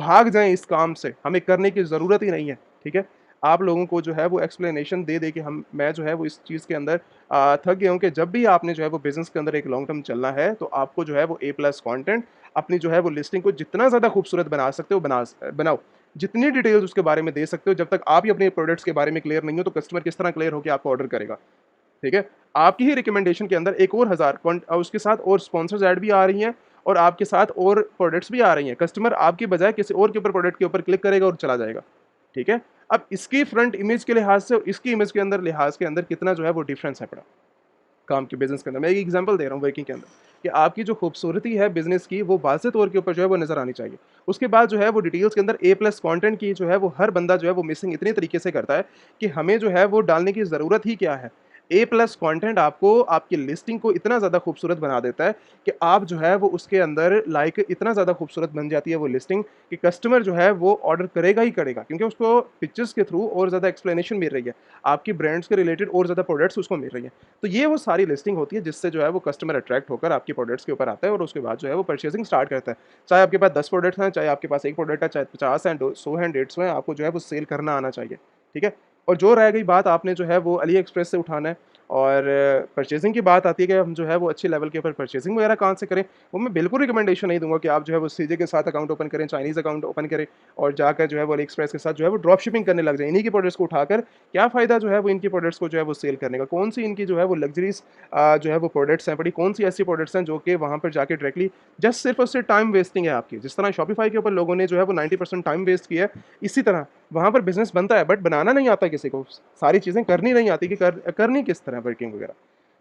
Speaker 1: भाग जाएँ इस काम से, हमें करने की ज़रूरत ही नहीं है, ठीक है? आप लोगों को जो है वो एक्सप्लेनेशन दे के हम मैं जो है वो इस चीज़ के अंदर थक गया हूँ कि जब भी आपने जो है वो बिज़नेस के अंदर एक लॉन्ग टर्म चलना है, तो आपको जो है वो ए प्लस कंटेंट अपनी जो है वो लिस्टिंग को जितना ज़्यादा खूबसूरत बना सकते हो बनाओ। जितनी डिटेल्स उसके बारे में दे सकते हो, जब तक आप ही अपने प्रोडक्ट्स के बारे में क्लियर नहीं हो, तो कस्टमर किस तरह क्लियर होके आपको ऑर्डर करेगा, ठीक है? आपकी ही रिकमेंडेशन के अंदर एक और उसके साथ और स्पॉन्सर्स ऐड भी आ रही हैं और आपके साथ और प्रोडक्ट्स भी आ रही हैं। कस्टमर आपकी बजाय किसी और के ऊपर प्रोडक्ट के ऊपर क्लिक करेगा और चला जाएगा, ठीक है? अब इसकी फ्रंट इमेज के लिहाज से और इसकी इमेज के अंदर लिहाज के अंदर कितना जो है वो डिफरेंस है पड़ा, काम के बिज़नेस के अंदर। मैं एक एग्जांपल दे रहा हूँ वर्किंग के अंदर, कि आपकी जो खूबसूरती है बिज़नेस की वो वाज़ेह तौर के ऊपर जो है वो नज़र आनी चाहिए। उसके बाद जो है वो डिटेल्स के अंदर ए प्लस कंटेंट की जो है वो हर बंदा जो है वो मिसिंग इतने तरीके से करता है कि हमें जो है वो डालने की ज़रूरत ही क्या है? ए प्लस कंटेंट आपको आपकी लिस्टिंग को इतना ज़्यादा खूबसूरत बना देता है कि आप जो है वो उसके अंदर लाइक इतना ज़्यादा खूबसूरत बन जाती है वो लिस्टिंग कि कस्टमर जो है वो ऑर्डर करेगा ही करेगा, क्योंकि उसको पिक्चर्स के थ्रू और ज़्यादा एक्सप्लेनेशन मिल रही है, आपकी ब्रांड्स के रिलेटेड और ज़्यादा प्रोडक्ट्स उसको मिल रही है। तो ये वो सारी लिस्टिंग होती है जिससे जो है वो कस्टमर अट्रैक्ट होकर आपके प्रोडक्ट्स के ऊपर आता है और उसके बाद जो है वो परचेजिंग स्टार्ट करता है। चाहे आपके पास 10 प्रोडक्ट्स हैं, चाहे आपके पास 1 प्रोडक्ट है, चाहे 50 हैं, 100 हैं, 150 हैं, आपको जो है वो सेल करना आना चाहिए, ठीक है? और जो रह गई बात, आपने जो है वो अली एक्सप्रेस से उठाना है। और परचेज़िंग की बात आती है कि हम जो है वो अच्छे लेवल के ऊपर परचेज़िंग वगैरह कहाँ से करें, वो मैं बिल्कुल रिकमेंडेशन नहीं दूँगा कि आप जो है वो सीजे के साथ अकाउंट ओपन करें, चाइनीज़ अकाउंट ओपन करें और जाकर जो है वो अली एक्सप्रेस के साथ जो है वो ड्रॉप शिपिंग करने लग जाएँ। इन्हीं की प्रोडक्ट्स को उठाकर क्या फ़ायदा जो है वो इनकी प्रोडक्ट्स को जो है वो सेल करने का? कौन-सी इनकी जो है वो लग्ज़रीज़ जो है वो प्रोडक्ट्स हैं, बड़ी कौन-सी ऐसी प्रोडक्ट्स हैं जो कि वहाँ पर जाके डायरेक्टली जस्ट सिर्फ़ और सिर्फ़ टाइम वेस्टिंग है आपकी। जिस तरह शॉपिफ़ाई के ऊपर लोगों ने जो है वो 90% टाइम वेस्ट किया है, इसी तरह वहाँ पर बिज़नेस बनता है बट बनाना नहीं आता किसी को। सारी चीज़ें करनी नहीं आती कि करनी किस तरह वर्किंग वगैरह।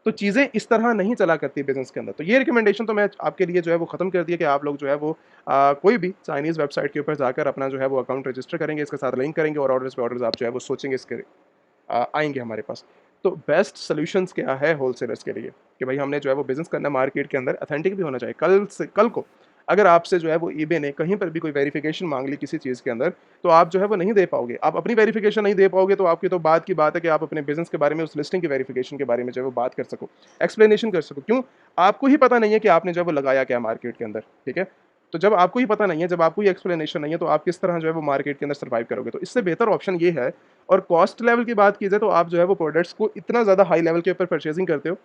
Speaker 1: तो चीज़ें इस तरह नहीं चला करती बिज़नेस के अंदर। तो ये रिकमेंडेशन तो मैं आपके लिए जो है वो ख़त्म कर दिया कि आप लोग जो है वो कोई भी चाइनीज़ वेबसाइट के ऊपर जाकर अपना जो है वो अकाउंट रजिस्टर करेंगे, इसके साथ लिंक करेंगे और ऑर्डर्स पे ऑर्डर्स आप जो है वो सोचेंगे इसके आएँगे हमारे पास। तो बेस्ट सॉल्यूशंस क्या है होलसेलर्स के लिए कि भाई हमने जो है वो बिज़नेस करना है मार्केट के अंदर, ऑथेंटिक भी होना चाहिए। कल को अगर आपसे जो है वो ईबे ने कहीं पर भी कोई वेरिफ़िकेशन माँग ली किसी चीज़ के अंदर, तो आप जो है वो नहीं दे पाओगे। आप अपनी वेरिफ़िकेशन नहीं दे पाओगे तो आपकी तो बात की बात है कि आप अपने बिज़नेस के बारे में, उस लिस्टिंग की वेरिफ़िकेशन के बारे में जो है वो बात कर सको, एक्सप्लेनेशन कर सको। क्यों? आपको ही पता नहीं है कि आपने जो है वो लगाया क्या मार्केट के अंदर, ठीक है? तो जब आपको ही पता नहीं है, जब आपको ही एक्सप्लेनेशन नहीं है, तो आप किस तरह जो है वो मार्केट के अंदर सर्वाइव करोगे? तो इससे बेहतर ऑप्शन ये है। और कॉस्ट लेवल की बात की जाए तो आप जो है वो प्रोडक्ट्स को इतना ज़्यादा हाई लेवल के ऊपर परचेज़िंग करते हो,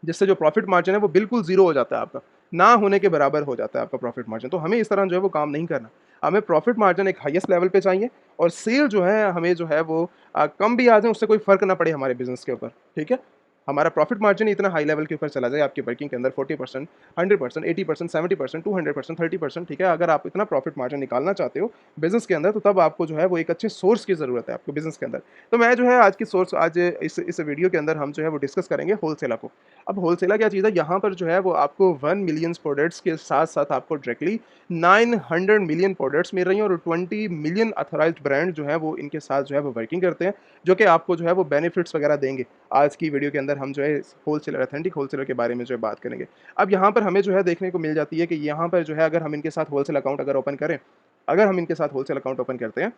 Speaker 1: जिससे जो प्रॉफ़िट मार्जिन है वो बिल्कुल ज़ीरो हो जाता है आपका। ना होने के बराबर हो जाता है आपका प्रॉफ़िट मार्जिन। तो हमें इस तरह जो है वो काम नहीं करना। हमें प्रॉफ़िट मार्जिन एक हाईएस्ट लेवल पे चाहिए और सेल जो है हमें जो है वो कम भी आ जाए उससे कोई फ़र्क ना पड़े हमारे बिज़नेस के ऊपर, ठीक है? हमारा प्रॉफ़िट मार्जिन इतना हाई लेवल के ऊपर चला जाए आपकी वर्किंग के अंदर 40%, 100%, 80%, 70%, 200%, 30%, ठीक है? अगर आप इतना प्रॉफ़िट मार्जिन निकालना चाहते हो बिज़नेस के अंदर, तो तब आपको जो है वो एक अच्छे सोर्स की ज़रूरत है आपको बिज़नेस के अंदर। तो मैं जो है आज इस वीडियो के अंदर हम जो है वो डिस्कस करेंगे होलसेलर को। अब होलसेलर क्या चीज़ है, यहाँ पर जो है वो आपको 1 मिलियंस प्रोडक्ट्स के साथ-साथ आपको डायरेक्टली 900 मिलियन प्रोडक्ट्स मिल रही हैं और 20 मिलियन ऑथराइज्ड ब्रांड जो है वो इनके साथ जो है वो वर्किंग करते हैं, जो कि आपको जो है वो बेनिफिट्स वगैरह देंगे। आज की वीडियो के अंदर हम जो है होलसेलर, ऑथेंटिक होलसेलर के बारे में जो है बात करेंगे। अब यहाँ पर हमें जो है देखने को मिल जाती है कि यहाँ पर जो है अगर हम इनके साथ होलसेल अकाउंट अगर हम इनके साथ होलसेल अकाउंट ओपन करते हैं,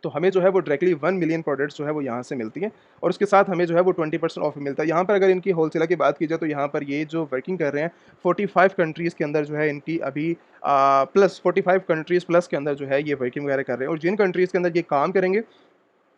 Speaker 1: तो हमें जो है वो डायरेक्टली 1 मिलियन प्रोडक्ट्स जो है वो यहाँ से मिलती हैं और उसके साथ हमें जो है वो 20% ऑफ मिलता है। यहाँ पर अगर इनकी होलसेलर की बात की जाए तो यहाँ पर ये जो वर्किंग कर रहे हैं 45 कंट्रीज़ के अंदर जो है इनकी अभी प्लस 45 कंट्रीज़ प्लस के अंदर जो है ये वर्किंग वगैरह कर रहे हैं और जिन कंट्रीज़ के अंदर ये काम करेंगे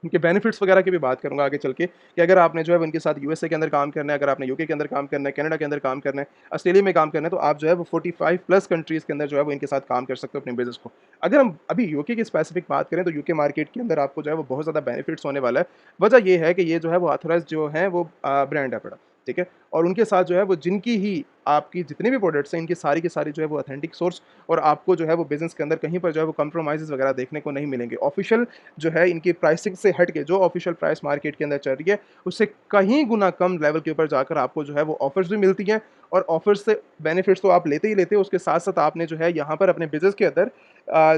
Speaker 1: उनके बेनिफिट्स वगैरह की भी बात करूँगा आगे चल के कि अगर आपने जो है उनके साथ यूएसए के अंदर काम करना है, अगर आपने यूके के अंदर काम करना है, कनाडा के अंदर काम करना है, ऑस्ट्रेलिया में काम करना है, तो आप जो है वो 45 प्लस कंट्रीज़ के अंदर जो है वो इनके साथ काम कर सकते हो अपने बिज़नेस को। अगर हम अभी यूके की स्पेसिफिक बात करें तो यूके मार्केट के अंदर आपको जो है वो बहुत ज़्यादा बेनिफिट्स होने वाला है। वजह ये है कि ये जो है वो ऑथराइज़्ड जो हैं वो ब्रांड है बड़ा, ठीक है? और उनके साथ जो है वो जिनकी ही आपकी जितनी भी प्रोडक्ट्स हैं, इनकी सारी की सारी जो है वो ऑथेंटिक सोर्स और आपको जो है वो बिज़नेस के अंदर कहीं पर जो है वो कंप्रोमाइज़ेज़ वगैरह देखने को नहीं मिलेंगे। ऑफ़िशियल जो है इनकी प्राइसिंग से हट के जो ऑफ़िशियल प्राइस मार्केट के अंदर चल रही है, उससे कहीं गुना कम लेवल के ऊपर जाकर आपको जो है वो ऑफ़र्स भी मिलती हैं और ऑफ़र्स से बेनिफिट्स तो आप लेते ही लेते हो, उसके साथ-साथ आपने जो है यहाँ पर अपने बिज़नेस के अंदर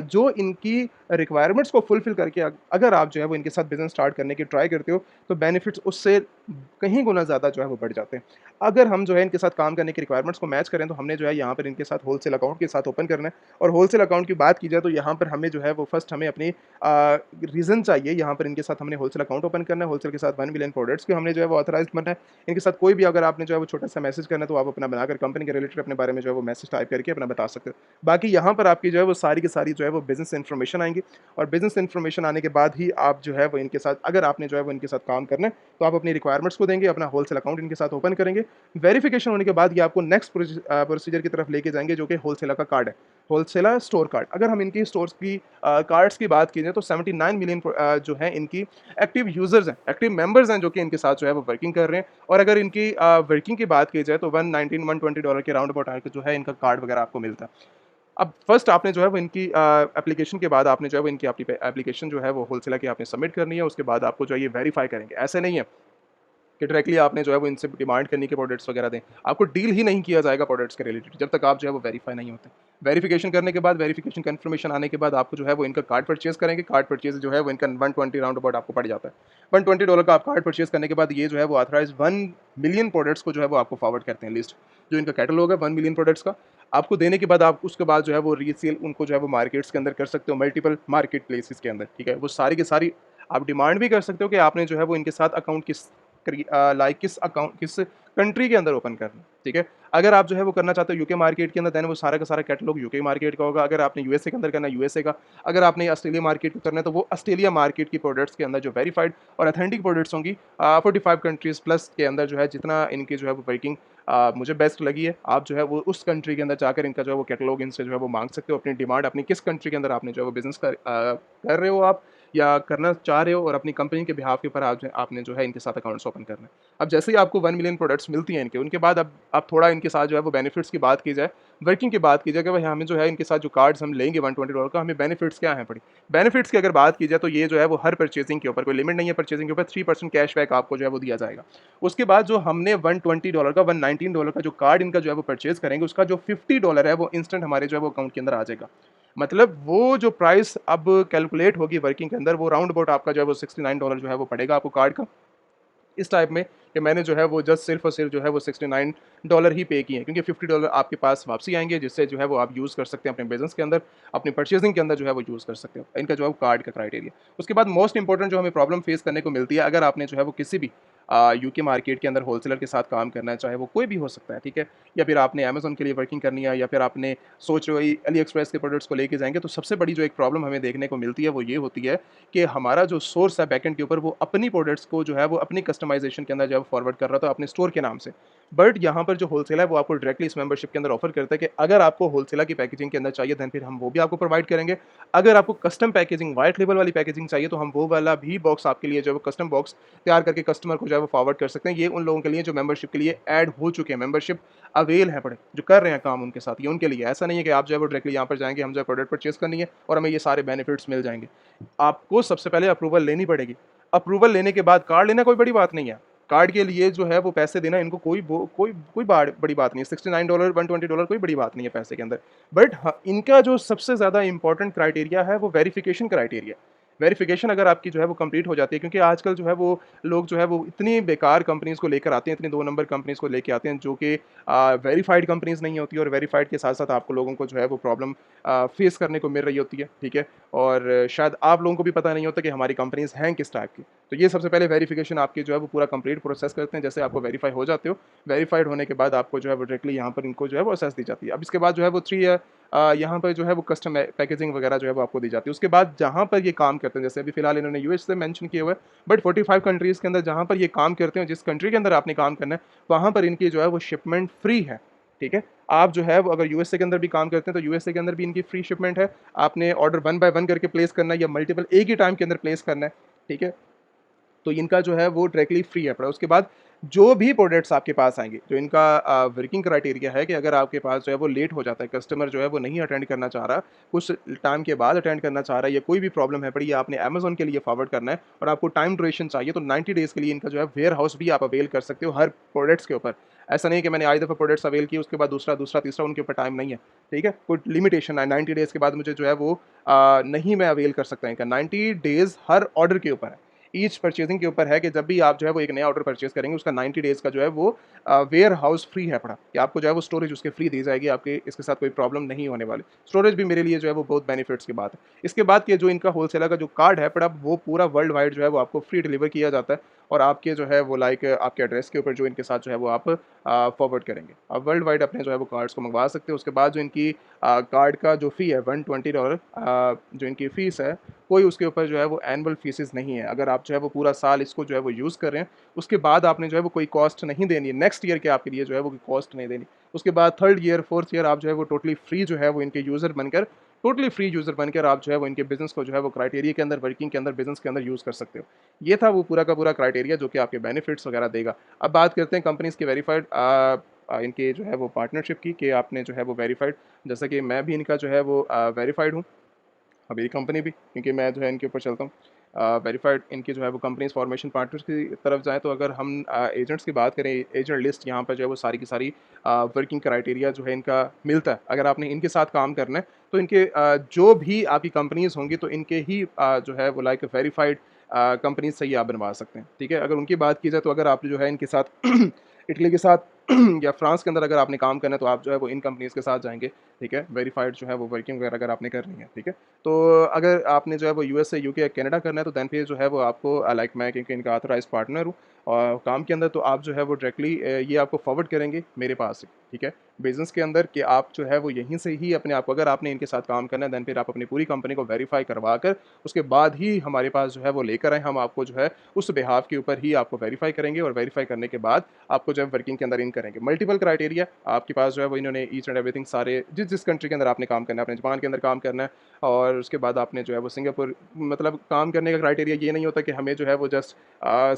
Speaker 1: जो इनकी रिक्वायरमेंट्स को फुलफ़िल करके अगर आप जो है वो इनके साथ बिज़नेस स्टार्ट करने की ट्राई करते हो, तो बेनिफिट्स उससे कहीं गुना ज़्यादा जो है वो बढ़ जाते हैं। अगर हम जो है इनके साथ काम करने की रिक्वायरमेंट्स को मैच करें, तो हमने जो है यहाँ पर इनके साथ होलसेल अकाउंट के साथ ओपन करना है और होलसेल अकाउंट की बात की जाए तो यहाँ पर हमें जो है वो फर्स्ट हमें अपनी रीज़न चाहिए, यहाँ पर इनके साथ हमने होलसेल अकाउंट ओपन करना है, होलसेल के साथ 1 मिलियन प्रोडक्ट्स के हमने जो है वो ऑथराइज़्ड बनना है। इनके साथ कोई भी अगर आपने जो है वो छोटा-सा मैसेज करना है, तो आप अपना बनाकर कंपनी के रिलेटेड अपने बारे में जो है वो मैसेज टाइप करके अपना बता सकते हो। बाकी यहाँ पर आपकी जो है वो सारी की सारी जो है वो बिज़नेस इन्फॉर्मेशन आएँगी और बिज़नेस इन्फॉर्मेशन आने के बाद ही आप जो है वो इनके साथ अगर आपने जो है वो इनके साथ काम करना है, तो आप अपनी रिक्वायरमेंट्स को देंगे, अपना होलसेल अकाउंट इनके साथ ओपन करेंगे। वेरिफिकेशन होने के बाद ये आपको नेक्स्ट प्रोसीजर की तरफ लेके जाएँगे जो कि होलसेलर का कार्ड है, होलसेलर स्टोर कार्ड। अगर हम इनकी स्टोर्स की कार्ड्स की बात की जाए तो 79 मिलियन जो है इनकी एक्टिव यूज़र्स हैं, एक्टिव मेंबर्स हैं जो कि इनके साथ जो है वो वर्किंग कर रहे हैं और अगर इनकी वर्किंग की बात की जाए तो 119 $120 के राउंड अबाउट आके जो है इनका कार्ड वगैरह आपको मिलता है। अब फर्स्ट आपने जो है वो इनकी एप्लीकेशन के बाद आपने जो है वो इनकी एप्लीकेशन जो है वो होलसेलर की आपने सबमिट करनी है, उसके बाद आपको जो है ये वेरीफाई करेंगे। ऐसे नहीं है कि डायरेक्टली आपने जो है वो इनसे डिमांड करनी के प्रोडक्ट्स वगैरह दें। आपको डील ही नहीं किया जाएगा प्रोडक्ट्स के रिलेटेड जब तक आप जो है वो वेरीफाई नहीं होते। वेरिफिकेशन करने के बाद, वेरिफिकेशन कन्फर्मेशन आने के बाद आपको जो है वो इनका कार्ड परचेज़ करेंगे। कार्ड परचेज़ जो है वो इनका 120 राउंड अबाउट आपको पड़ जाता है। $120 का आप कार्ड परचेज़ करने के बाद ये जो है वो ऑथराइज़ 1 मिलियन प्रोडक्ट्स को जो है वो आपको फॉरवर्ड करते हैं लिस्ट। जो इनका कैटलॉग है 1 मिलियन प्रोडक्ट्स का, आपको देने के बाद आप उसके बाद जो है वो रीसेल उनको जो है वो मार्केट्स के अंदर कर सकते हो, मल्टीपल मार्केट प्लेसेस के अंदर, ठीक है? वो सारी की सारी आप डिमांड भी कर सकते हो कि आपने जो है वो इनके साथ अकाउंट किस कंट्री के अंदर ओपन करना है, ठीक है? अगर आप जो है वो करना चाहते हो यूके मार्केट के अंदर, देन वो सारा का सारा कैटलॉग यूके मार्केट का होगा। अगर आपने यूएसए के अंदर करना है यूएसए का, अगर आपने ऑस्ट्रेलिया मार्केट को करना है तो वो ऑस्ट्रेलिया मार्केट की प्रोडक्ट्स के अंदर जो वेरीफाइड और ऑथेंटिक प्रोडक्ट्स होंगी 45 कंट्रीज़ प्लस के अंदर जो है जितना इनकी जो है वो वर्किंग मुझे बेस्ट लगी है, आप जो है वो उस कंट्री के अंदर जाकर इनका जो है वो कैटलॉग इनसे जो है वो माँग सकते हो। अपनी डिमांड अपनी किस कंट्री के अंदर आपने जो है वो बिज़नेस कर रहे हो आप या करना चाह रहे हो और अपनी कंपनी के बिहाफ़ के ऊपर आपने जो है इनके साथ अकाउंट्स ओपन करना है। अब जैसे ही आपको 1 मिलियन प्रोडक्ट्स मिलती हैं इनके, उनके बाद अब थोड़ा इनके साथ जो है वो बेनिफिट्स की बात की जाए, वर्किंग की बात की जाए कि भाई हमें जो है इनके साथ जो कार्ड्स हम लेंगे $120 का, हमें बेनिफिट्स क्या हैं पड़ी। बेनिफिट्स की अगर बात की जाए तो ये जो है वो हर परचेज़िंग के ऊपर कोई लिमिट नहीं है, परचेज़िंग के ऊपर 3% कैशबैक आपको जो है वो दिया जाएगा। उसके बाद जो हमने $120 का $119 का जो कार्ड इनका जो है वो परचेज़ करेंगे, उसका जो $50 है वो इंस्टेंट हमारे जो है वो अकाउंट के अंदर आ जाएगा। मतलब वो जो प्राइस अब कैलकुलेट होगी वर्किंग के अंदर, वो राउंड अबाउट आपका जो है वो $69 जो है वो पड़ेगा आपको कार्ड का। इस टाइप में कि मैंने जो है वो जस्ट सिर्फ़ और सिर्फ जो है वो $69 ही पे किए हैं, क्योंकि $50 आपके पास वापसी आएँगे, जिससे जो है वो आप यूज़ कर सकते हैं अपने बिज़नेस के अंदर, अपनी परचेज़िंग के अंदर जो है वो यूज़ कर सकते हो। इनका जो है वो कार्ड का क्राइटेरिया। उसके बाद मोस्ट इंपोर्टेंट जो हमें प्रॉब्लम फेस करने को मिलती है, अगर आपने जो है वो किसी भी यूके मार्केट के अंदर होलसेलर के साथ काम करना है, चाहे वो कोई भी हो सकता है, ठीक है? या फिर आपने अमेज़न के लिए वर्किंग करनी है, या फिर आपने सोच रहे हो अली एक्सप्रेस के प्रोडक्ट्स को लेके जाएँगे, तो सबसे बड़ी जो एक प्रॉब्लम हमें देखने को मिलती है वो ये होती है कि हमारा जो सोर्स है बैकएंड के ऊपर, वो अपनी प्रोडक्ट्स को जो है वो अपनी कस्टमाइज़ेशन के अंदर जो है फॉरवर्ड कर रहा था अपने स्टोर के नाम से। बट यहाँ पर जो होलसेलर है वो आपको डायरेक्टली इस मेंबरशिप के अंदर ऑफर करता है कि अगर आपको होलसेलर की पैकेजिंग के अंदर चाहिए, देन फिर हम वो भी आपको प्रोवाइड करेंगे। अगर आपको कस्टम पैकेजिंग, व्हाइट लेबल वाली पैकेजिंग चाहिए, तो हम वो वाला भी बॉक्स आपके लिए जो है वो कस्टम बॉक्स तैयार करके कस्टमर को जो है वो फॉरवर्ड कर सकते हैं। ये उन लोगों के लिए जो मेंबरशिप के लिए ऐड हो चुके हैं, मेंबरशिप अवेल है पड़े, जो कर रहे हैं काम उनके साथ, ये उनके लिए। ऐसा नहीं है कि आप जो है वो डायरेक्टली यहाँ पर जाएँगे, हम जो है प्रोडक्ट परचेज़ करनी है और हमें ये सारे बेनिफिट्स मिल जाएँगे। आपको सबसे पहले अप्रूवल लेनी पड़ेगी। अप्रूवल लेने के बाद कार्ड लेना कोई बड़ी बात नहीं है। कार्ड के लिए जो है वो पैसे देना इनको कोई बड़ी बात नहीं है। $69 $120 कोई बड़ी बात नहीं है पैसे के अंदर। बट हाँ, इनका जो सबसे ज़्यादा इम्पोर्टेंट क्राइटेरिया है वो वेरिफिकेशन क्राइटेरिया। वेरिफिकेशन अगर आपकी जो है वो कंप्लीट हो जाती है, क्योंकि आजकल जो है वो लोग जो है वो इतनी बेकार कंपनीज़ को लेकर आते हैं, इतनी 2 नंबर कंपनीज़ को लेके आते हैं जो कि वेरिफाइड कंपनीज़ नहीं होती, और वेरिफाइड के साथ-साथ आपको लोगों को जो है वो प्रॉब्लम फेस करने को मिल रही होती है, ठीक है? और शायद आप लोगों को भी पता नहीं होता कि हमारी कंपनीज़ हैं किस टाइप की। तो ये सबसे पहले वेरिफिकेशन आपकी जो है वो पूरा कंप्लीट प्रोसेस करते हैं। जैसे आपको वेरीफाई हो जाते हो, वेरीफाइड होने के बाद आपको जो है वो डायरेक्टली यहाँ पर इनको जो है वो असेस दी जाती है। अब इसके बाद जो है वो 3 ईयर यहाँ पर जो है वो कस्टम पैकेजिंग वगैरह जो है वो आपको दी जाती है। उसके बाद जहाँ पर ये काम करते हैं, जैसे अभी फ़िलहाल इन्होंने यूएस से मेंशन किया हुआ है, बट 45 कंट्रीज़ के अंदर जहाँ पर ये काम करते हैं, जिस कंट्री के अंदर आपने काम करना है, वहाँ पर इनकी जो है वो शिपमेंट फ्री है, ठीक है? आप जो है वो अगर यूएसए के अंदर भी काम करते हैं, तो यूएसए के अंदर भी इनकी फ्री शिपमेंट है। आपने ऑर्डर 1 बाय 1 करके प्लेस करना है या मल्टीपल एक ही टाइम के अंदर प्लेस करना है, ठीक है? तो इनका जो है वो डायरेक्टली फ्री है पड़ा। उसके बाद जो भी प्रोडक्ट्स आपके पास आएँगे, जो इनका वर्किंग क्राइटेरिया है कि अगर आपके पास जो है वो लेट हो जाता है, कस्टमर जो है वो नहीं अटेंड करना चाह रहा, कुछ टाइम के बाद अटेंड करना चाह रहा है, या कोई भी प्रॉब्लम है पड़ी, या आपने अमेज़न के लिए फॉरवर्ड करना है और आपको टाइम ड्यूरेशन चाहिए, तो 90 डेज़ के लिए इनका जो है वेयरहाउस भी आप अवेल कर सकते हो हर प्रोडक्ट्स के ऊपर। ऐसा नहीं है कि मैंने आज दफ़ा प्रोडक्ट्स अवेल किए, उसके बाद दूसरा, दूसरा, तीसरा, उनके ऊपर टाइम नहीं है, ठीक है? कोई लिमिटेशन है, 90 डेज़ के बाद मुझे जो है वो नहीं मैं अवेल कर सकता इनका। 90 डेज़ हर ऑर्डर के ऊपर है। ईच परचेज़िंग के ऊपर है कि जब भी आप जो है वो एक नया ऑर्डर परचेज़ करेंगे, उसका 90 डेज़ का जो है वो वेयर हाउस फ्री है पड़ा, कि आपको जो है वो स्टोरेज उसके फ्री दी जाएगी, आपके इसके साथ कोई प्रॉब्लम नहीं होने वाली। स्टोरेज भी मेरे लिए जो है वो बहुत बेनिफिट्स की बात है। इसके बाद के जो इनका होलसेलर का जो कार्ड है पड़ा, वो पूरा वर्ल्ड वाइड जो है वो आपको फ्री डिलीवर किया जाता है, और आपके जो है वो लाइक आपके एड्रेस के ऊपर जो इनके साथ जो है वो आप फॉरवर्ड करेंगे। आप वर्ल्ड वाइड अपने जो है वो कार्ड्स को मंगवा सकते हो। उसके बाद जो इनकी कार्ड का जो फ़ी है $120, जो इनकी फ़ीस है, कोई उसके ऊपर जो है वो एनुअल फीसेस नहीं है। अगर आप जो है वो पूरा साल इसको जो है वो यूज़ कर रहे हैं, उसके बाद आपने जो है वो कोई कॉस्ट नहीं देनी है। नेक्स्ट ईयर के आपके लिए जो है वो कोई कॉस्ट नहीं देनी। उसके बाद 3rd ईयर, 4th ईयर आप जो है वो टोटली फ्री जो है वो इनके यूज़र बनकर, टोटली फ्री यूज़र बनकर आप जो है वो इनके बिज़नेस को जो है वो क्राइटेरिया के अंदर, वर्किंग के अंदर, बिज़नेस के अंदर यूज़ कर सकते हो। ये था वो पूरा का पूरा क्राइटेरिया जो कि आपके बेनिफिट्स वगैरह देगा। अब बात करते हैं कंपनीज़ की वेरिफाइड इनके जो है वो पार्टनरशिप की, कि आपने जो है वो वेरिफाइड, जैसा कि मैं भी इनका जो है वो वेरिफाइड हूँ। अब मेरी कंपनी भी, क्योंकि मैं जो है इनके ऊपर चलता हूँ। वेरीफाइड इनकी जो है वो कंपनीज फॉर्मेशन पार्टनर्स की तरफ जाएँ, तो अगर हम एजेंट्स की बात करें, एजेंट लिस्ट यहाँ पर जो है वो सारी की सारी वर्किंग क्राइटेरिया जो है इनका मिलता है। अगर आपने इनके साथ काम करना है तो इनके जो भी आपकी कंपनीज़ होंगी तो इनके ही जो है वो लाइक वेरीफाइड कंपनीज़ से ही आप बनवा सकते हैं, ठीक है? अगर उनकी बात की जाए तो अगर आप जो है इनके साथ इटली के साथ या फ्रांस के अंदर अगर आपने काम करना है तो आप जो है वो इन कंपनीज़ के साथ जाएँगे, ठीक है? वेरीफाइड जो है वो वर्किंग वगैरह अगर आपने करनी है, ठीक है? तो अगर आपने जो है वो यूएसए, यूके या कनाडा करना है तो देन फिर जो है वो आपको लाइक मैं क्योंकि इनका ऑथराइज़्ड पार्टनर हूँ काम के अंदर, तो आप जो है वो डायरेक्टली ये आपको फॉरवर्ड करेंगे मेरे पास से, ठीक है? बिज़नेस के अंदर कि आप जो है वो यहीं से ही अपने आप को, अगर आपने इनके साथ काम करना है देन फिर आप अपनी पूरी कंपनी को वेरीफाई करवा कर उसके बाद ही हमारे पास जो है वो लेकर आएँ। हम आपको जो है उस बिहाफ़ के ऊपर ही आपको वेरीफाई करेंगे और वेरीफाई करने के बाद आपको जो है वर्किंग के अंदर इन करेंगे। मल्टीपल क्राइटेरिया आपके पास जो है वो इन्होंने ईच एंड एवरीथिंग सारे जिस कंट्री के अंदर आपने काम करना है, आपने जापान के अंदर काम करना है और उसके बाद आपने जो है वो सिंगापुर, मतलब काम करने का क्राइटेरिया ये नहीं होता कि हमें जो है वो जस्ट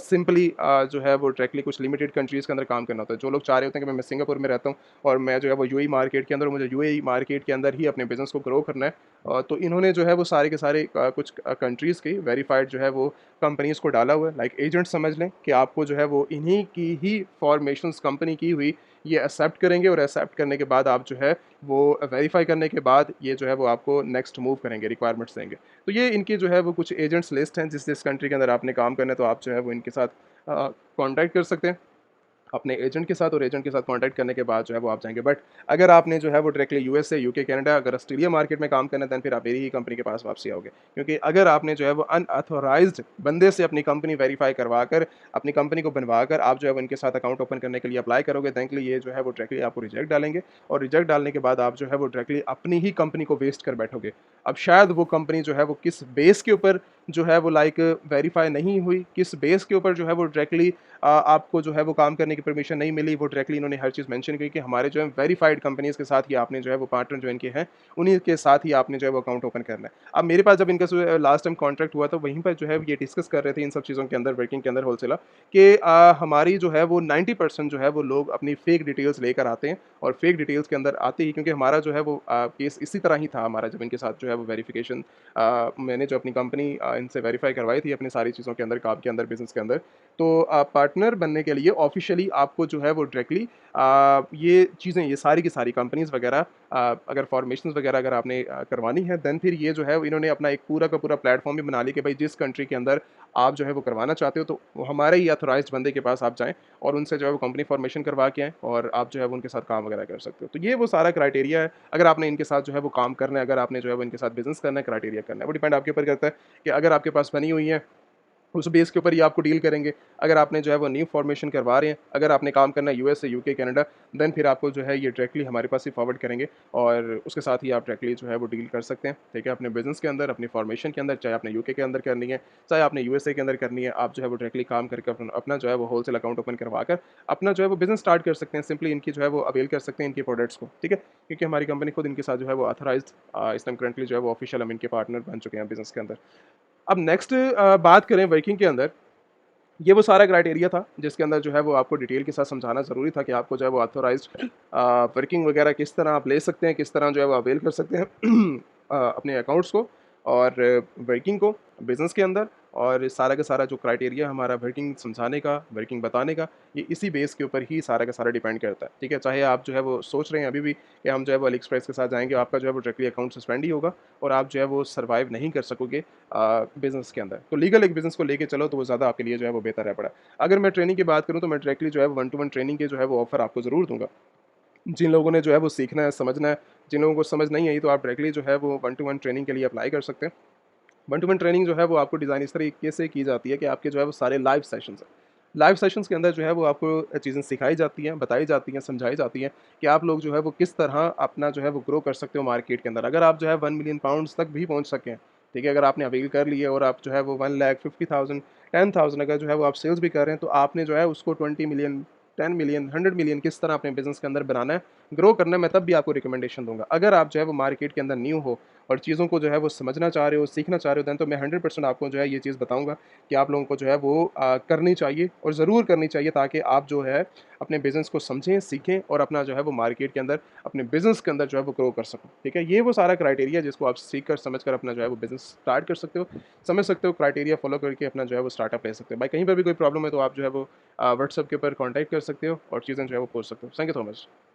Speaker 1: सिंपली जो है वो डायरेक्टली कुछ लिमिटेड कंट्रीज़ के अंदर काम करना होता है। जो लोग चाह रहे होते हैं कि मैं सिंगापुर में रहता हूँ और मैं जो है वो यूएई मार्केट के अंदर, मुझे यूएई मार्केट के अंदर ही अपने बिज़नेस को ग्रो करना है, तो इन्होंने जो है वो सारे के सारे कुछ कंट्रीज़ की वेरीफाइड जो है वो कंपनीज़ को डाला हुआ है, लाइक एजेंट समझ लें कि आपको जो है वो इन्हीं की ही फॉर्मेशंस कंपनी की हुई ये एक्सेप्ट करेंगे और एक्सेप्ट करने के बाद आप जो है वो वेरीफाई करने के बाद ये जो है वो आपको नेक्स्ट मूव करेंगे, रिक्वायरमेंट्स देंगे। तो ये इनकी जो है वो कुछ एजेंट्स लिस्ट हैं, जिस जिस कंट्री के अंदर आपने काम करना है तो आप जो है वो इनके साथ कॉन्टैक्ट कर सकते हैं अपने एजेंट के साथ, और एजेंट के साथ कांटेक्ट करने के बाद जो है वो आप जाएँगे। बट अगर आपने जो है वो डायरेक्टली यूएसए, यूके, कनाडा, अगर ऑस्ट्रेलिया मार्केट में काम करना है देन फिर आप मेरी ही कंपनी के पास वापसी आओगे। क्योंकि अगर आपने जो है वो अनऑथराइज़्ड बंदे से अपनी कंपनी वेरीफ़ाई करवा कर, अपनी कंपनी को बनवा कर आप जो है वो इनके साथ अकाउंट ओपन करने के लिए अप्लाई करोगे, देन ये जो है वो डायरेक्टली आपको रिजेक्ट डालेंगे और रिजेक्ट डालने के बाद आप जो है वो डायरेक्टली अपनी ही कंपनी को वेस्ट कर बैठोगे। अब शायद वो कंपनी जो है वो किस बेस के ऊपर जो है वो लाइक वेरीफ़ाई नहीं हुई, किस बेस के ऊपर जो है वो डायरेक्टली आपको जो है वो काम करने की परमिशन नहीं मिली, वो डायरेक्टली इन्होंने हर चीज़ मेंशन की कि हमारे जो है वेरीफाइड कंपनीज़ के साथ ही आपने जो है वो पार्टनर जो इनके हैं, उन्हीं के साथ ही आपने जो है वो अकाउंट ओपन करना है। अब मेरे पास जब इनका जो है लास्ट टाइम कॉन्ट्रैक्ट हुआ था वहीं पर जो है ये डिस्कस कर रहे थे इन सब चीज़ों के अंदर, वर्किंग के अंदर होलसेलर कि हमारी जो है वो 90% जो है वो लोग अपनी फेक डिटेल्स लेकर आते हैं और फेक डिटेल्स के अंदर आते ही, क्योंकि हमारा जो है वो केस इसी तरह ही था हमारा जब इनके साथ जो है वो वेरिफिकेशन मैंने जो अपनी कंपनी इनसे वेरीफाई करवाई थी अपनी सारी चीज़ों के अंदर, काम के अंदर, बिज़नेस के अंदर। तो पार्टनर बनने के लिए ऑफ़िशियली आपको जो है वो डायरेक्टली ये चीज़ें, ये सारी की सारी कंपनीज़ वगैरह अगर फॉर्मेशंस वगैरह अगर आपने करवानी है देन फिर ये जो है इन्होंने अपना एक पूरा का पूरा प्लेटफ़ॉर्म भी बना लिया कि भाई जिस कंट्री के अंदर आप जो है वो करवाना चाहते हो तो वो हमारे ही ऑथराइज़्ड बंदे के पास आप जाएँ और उनसे जो है वो कंपनी फॉर्मेशन करवा के आएँ और आप जो है वो उनके साथ काम वगैरह कर सकते हो। तो ये वो सारा क्राइटेरिया है, अगर आपने इनके साथ जो है वो काम करना है, अगर आपने जो है वो इनके साथ बिज़नेस करना है, क्राइटेरिया करना है, वो डिपेंड आपके ऊपर करता है कि अगर आपके पास बनी हुई है उस बेस के ऊपर ही आपको डील करेंगे। अगर आपने जो है वो न्यू फॉर्मेशन करवा रहे हैं, अगर आपने काम करना है यूएसए, यूके, कनाडा, देन फिर आपको जो है ये डायरेक्टली हमारे पास ही फॉरवर्ड करेंगे और उसके साथ ही आप डायरेक्टली जो है वो डील कर सकते हैं, ठीक है? अपने बिज़नेस के अंदर, अपनी फॉर्मेशन के अंदर, चाहे आपने यूके के अंदर करनी है, चाहे आपने यूएसए के अंदर करनी है, आप जो है वो डायरेक्टली काम करके अपना अपना जो है वो होलसेल अकाउंट ओपन करवा कर अपना जो है वो बिज़नेस स्टार्ट कर सकते हैं। सिंपली इनकी जो है वो अवेल कर सकते हैं इनके प्रोडक्ट्स को, ठीक है? क्योंकि हमारी कंपनी खुद इनके साथ जो है वो ऑथराइज़्ड इस टाइम करंटली जो है वो ऑफिशियल हम इनके पार्टनर बन चुके हैं बिज़नेस के अंदर। अब नेक्स्ट बात करें वर्किंग के अंदर, ये वो सारा क्राइटेरिया था जिसके अंदर जो है वो आपको डिटेल के साथ समझाना ज़रूरी था कि आपको जो है वो ऑथोराइज्ड वर्किंग वगैरह किस तरह आप ले सकते हैं, किस तरह जो है वो अवेल कर सकते हैं अपने अकाउंट्स को और वर्किंग को बिज़नेस के अंदर, और सारा का सारा जो क्राइटेरिया हमारा वर्किंग समझाने का, वर्किंग बताने का, ये इसी बेस के ऊपर ही सारा का सारा डिपेंड करता है, ठीक है? चाहे आप जो है वो सोच रहे हैं अभी भी कि हम जो है वो अली एक्सप्रेस के साथ जाएँगे, आपका जो है वो डायरेक्टली अकाउंट सस्पेंड ही होगा और आप जो है वो सर्वाइव नहीं कर सकोगे बिज़नेस के अंदर। तो लीगल एक बिज़नेस को लेके चलो तो वो ज़्यादा आपके लिए जो है वो बेहतर है पड़ा। अगर मैं ट्रेनिंग की बात करूँ तो मैं डायरेक्टली जो है वन टू वन ट्रेनिंग के जो है वो ऑफ़र आपको ज़रूर दूँगा। जिन लोगों ने जो है वो सीखना है, समझना है, जिन लोगों को समझ नहीं आई तो आप डायरेक्टली जो है वो वन टू वन ट्रेनिंग के लिए अप्लाई कर सकते हैं। वन टू वन ट्रेनिंग जो है वो आपको डिज़ाइन इस तरीके से की जाती है कि आपके जो है वो सारे लाइव सेशंस हैं। लाइव सेशंस के अंदर जो है वो आपको चीज़ें सिखाई जाती हैं, बताई जाती हैं, समझाई जाती हैं कि आप लोग जो है वो किस तरह अपना जो है वो ग्रो कर सकते हो मार्केट के अंदर। अगर आप जो है 1 मिलियन पाउंड्स तक भी पहुँच सकें, ठीक है? अगर आपने अवेल कर लिया और आप जो है वो 1,50,000 10,000 अगर जो है वो आप सेल्स भी कर रहे हैं तो आपने जो है उसको 20 मिलियन, 10 मिलियन, 100 मिलियन किस तरह अपने बिज़नेस के अंदर बनाना है, ग्रो करना है, मैं तब भी आपको रिकमेंडेशन दूँगा। अगर आप जो है वो मार्केट के अंदर न्यू हो और चीज़ों को जो है वो समझना चाह रहे हो, सीखना चाह रहे हो, देन तो मैं 100% आपको जो है ये चीज़ बताऊँगा कि आप लोगों को जो है वो करनी चाहिए और ज़रूर करनी चाहिए, ताकि आप जो है अपने बिज़नेस को समझें, सीखें और अपना जो है वो मार्केट के अंदर, अपने बिज़नेस के अंदर जो है वो ग्रो कर सको। ठीक है? ये वो सारा क्राइटेरिया जिसको आप सीख कर, समझ कर अपना जो है वो बिज़नेस स्टार्ट कर सकते हो। समझ सकते हो, क्राइटेरिया फ़ॉलो करके अपना जो है वो स्टार्टअप ले सकते हो। भाई कहीं पर भी कोई प्रॉब्लम है तो आप जो है वो व्हाट्सएप के ऊपर कॉन्टैक्ट कर सकते हो और चीज़ें जो है वो पूछ सकते हो। Thank you so much.